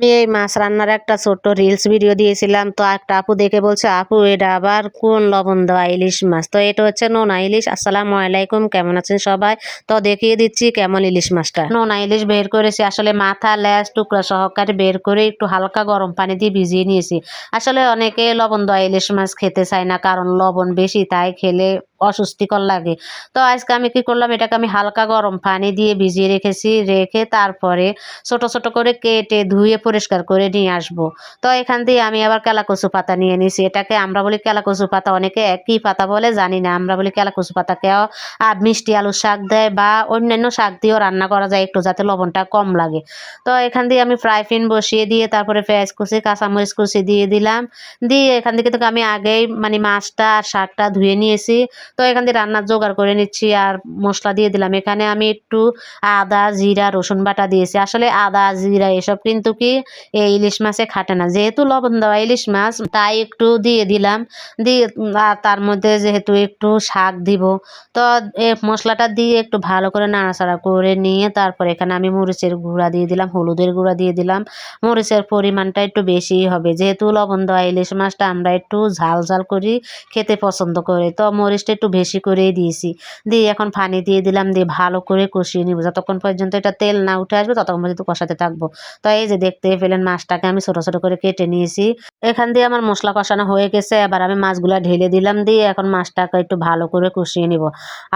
আমি এই মাছ রান্নার একটা ছোট্ট রিলস ভিডিও দিয়েছিলাম। তো একটা আপু দেখে বলছে, আপু এটা আবার কোন লবণ দেওয়া ইলিশ মাছ? তো এটা হচ্ছে নোনা ইলিশ। আসসালামু আলাইকুম, কেমন আছেন সবাই? তো দেখিয়ে দিচ্ছি কেমন ইলিশ মাছটা। নোনা ইলিশ বের করেছি, আসলে মাথা লেজ টুকরা সহকারে বের করে একটু হালকা গরম পানি দিয়ে ভিজিয়ে নিয়েছি। আসলে অনেকে লবণ দেওয়া ইলিশ মাছ খেতে চায় না, কারণ লবণ বেশি, তাই খেলে অস্বস্তিকর লাগে। তো আজকে আমি কি করলাম, এটাকে আমি হালকা গরম পানি দিয়ে ভিজিয়ে রেখেছি। রেখে তারপরে ছোট ছোট করে কেটে ধুয়ে পরিষ্কার করে নিয়ে আসবো। তো এখান দিয়ে আমি আবার কেলাকচু পাতা নিয়ে নিছি। এটাকে আমরা বলি কেলাকচু পাতা, অনেকে একই পাতা বলে জানি না। আমরা বলি কেলাকচু পাতাকেও মিষ্টি আলুর শাক দেয় বা অন্যান্য শাক দিয়েও রান্না করা যায় একটু, যাতে লবণটা কম লাগে। তো এখান দিয়ে আমি ফ্রাই প্যান বসিয়ে দিয়ে তারপরে পেঁয়াজ কুচি কাঁচামরিচ কুচি দিয়ে দিলাম। দিয়ে এখান থেকে তো আমি আগেই মানে মাছটা আর শাকটা ধুয়ে নিয়েছি। তো এখান দিয়ে রান্নার জোগাড় করে নিচ্ছি আর মশলা দিয়ে দিলাম। এখানে আমি একটু আদা জিরা রসুন বাটা দিয়েছি। আসলে আদা জিরা এসব কিন্তু কি এই ইলিশ মাছে খাটে না, যেহেতু লবণ দেওয়া ইলিশ মাছ তাই একটু দিয়ে দিলাম। দিয়ে আর তার মধ্যে যেহেতু একটু শাক দিব, তো মশলাটা দিয়ে একটু ভালো করে নাড়াচাড়া করে নিয়ে তারপর এখানে আমি মরিচের গুঁড়া দিয়ে দিলাম, হলুদের গুঁড়া দিয়ে দিলাম। মরিচের পরিমাণটা একটু বেশিই হবে, যেহেতু লবণ দেওয়া ইলিশ মাছটা আমরা একটু ঝাল ঝাল করি খেতে পছন্দ করি, তো মরিচটা একটু বেশি করেই দিয়েছি। দিয়ে এখন পানি দিয়ে দিলাম, দিয়ে ভালো করে কষিয়ে নিব। যতক্ষণ পর্যন্ত এটা তেল না উঠে আসবে ততক্ষণ পর্যন্ত কষাতে থাকবো। তো এই যে দেখতে পেলেন মাছটাকে আমি ছোট ছোট করে কেটে নিয়েছি। এখান দিয়ে আমার মশলা কষানো হয়ে গেছে, এবার আমি মাছগুলা ঢেলে দিলাম। দিয়ে এখন মাছটাকে একটু ভালো করে কষিয়ে নিব।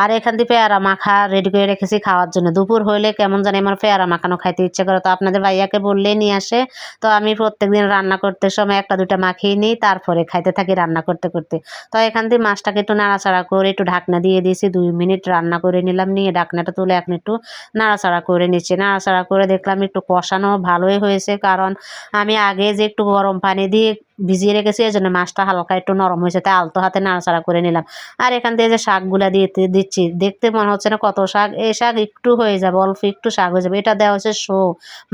আর এখান দিয়ে পেয়ারা মাখা রেডি করে রেখেছি খাওয়ার জন্য। দুপুর হইলে কেমন জানি আমার পেয়ারা মাখানো খাইতে ইচ্ছে করে, তো আপনাদের ভাইয়াকে বললেই নিয়ে আসে। তো আমি প্রত্যেকদিন রান্না করতে সময় একটা দুটা মাখিয়ে নিই, তারপরে খাইতে থাকি রান্না করতে করতে। তো এখান দিয়ে মাছটাকে একটু নাড়াচাড়া করে একটু ঢাকনা দিয়ে দিয়েছি, 2 মিনিট রান্না করে নিলাম। নিয়ে ঢাকনাটা তুলে এখন একটু নাড়াচাড়া করে নিচ্ছি। নাড়াচাড়া করে দেখলাম একটু কষানো ভালোই হয়েছে, কারণ আমি আগে যে একটু গরম পানি দিয়ে ভিজিয়ে রেখেছি, এই জন্য মাছটা হালকা একটু নরম হয়েছে, তাই আলতো হাতে নাড়াচাড়া করে নিলাম। আর এখান থেকে যে শাকগুলা দিচ্ছি, দেখতে মনে হচ্ছে না কত শাক, এই শাক একটু হয়ে যাবে, অল্প একটু শাক হয়ে যাবে। এটা দেওয়া হচ্ছে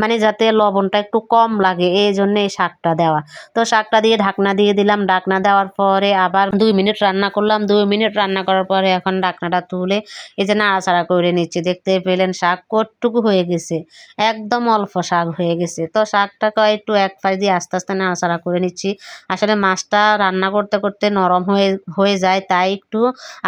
মানে যাতে লবণটা একটু কম লাগে, এই জন্য এই শাকটা দেওয়া। তো শাকটা দিয়ে ঢাকনা দিয়ে দিলাম। ঢাকনা দেওয়ার পরে আবার 2 মিনিট রান্না করলাম। 2 মিনিট রান্না করার পরে এখন ঢাকনাটা তুলে এই যে নাড়াচাড়া করে নিচ্ছি। দেখতে পেলেন শাক কতটুকু হয়ে গেছে, একদম অল্প শাক হয়ে গেছে। তো শাকটাকে একটু এক পাশ দিয়ে আস্তে আস্তে নাড়াচাড়া করে নিচ্ছি। আসলে মাছটা রান্না করতে করতে নরম হয়ে হয়ে যায়, তাই একটু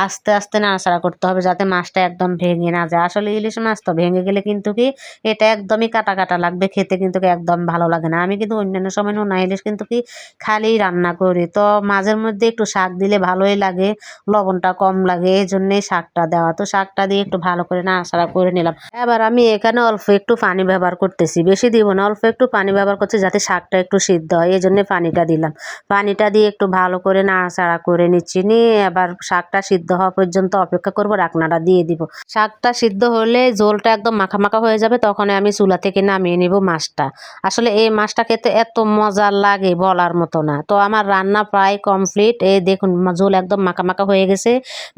আস্তে আস্তে নাড়াচাড়া করতে হবে, যাতে মাছটা একদম ভেঙে না যায়। আসলে ইলিশ মাছ তো ভেঙে গেলে কিন্তু কি এটা একদমই কাটা কাটা লাগবে, খেতে কিন্তু একদম ভালো লাগে না। আমি কিন্তু অন্যান্য সময় নোনা ইলিশ কিন্তু কি খালি রান্না করি, তো মাঝের মধ্যে একটু শাক দিলে ভালোই লাগে, লবণটা কম লাগে, এই জন্যেই শাকটা দেওয়া। তো শাকটা দিয়ে একটু ভালো করে নাড়াচাড়া করে নিলাম। এবার আমি এখানে অল্প একটু পানি ব্যবহার করতেছি, বেশি দিব না, অল্প একটু পানি ব্যবহার করছি যাতে শাকটা একটু সিদ্ধ হয়, এই জন্য পানিটা দিলাম। পানিটা দিয়ে একটু ভালো করে নাড়াচাড়া করে নিচ্ছি। নিয়ে এবার শাকটা সিদ্ধ হওয়া পর্যন্ত অপেক্ষা করব, ঢাকনাটা দিয়ে দিব। শাকটা সিদ্ধ হলে ঝোলটা একদম মাখা মাখা হয়ে যাবে, তখন আমি চুলা থেকে নামিয়ে নিব মাছটা। আসলে এই মাছটা খেতে এত মজা লাগে বলার মতো না। তো আমার রান্না প্রায় কমপ্লিট, এই দেখুন ঝোল একদম মাখা মাখা হয়ে গেছে।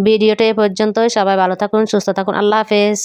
ভিডিওটা এ পর্যন্তই। সবাই ভালো থাকুন, সুস্থ থাকুন, আল্লাহ হাফেজ।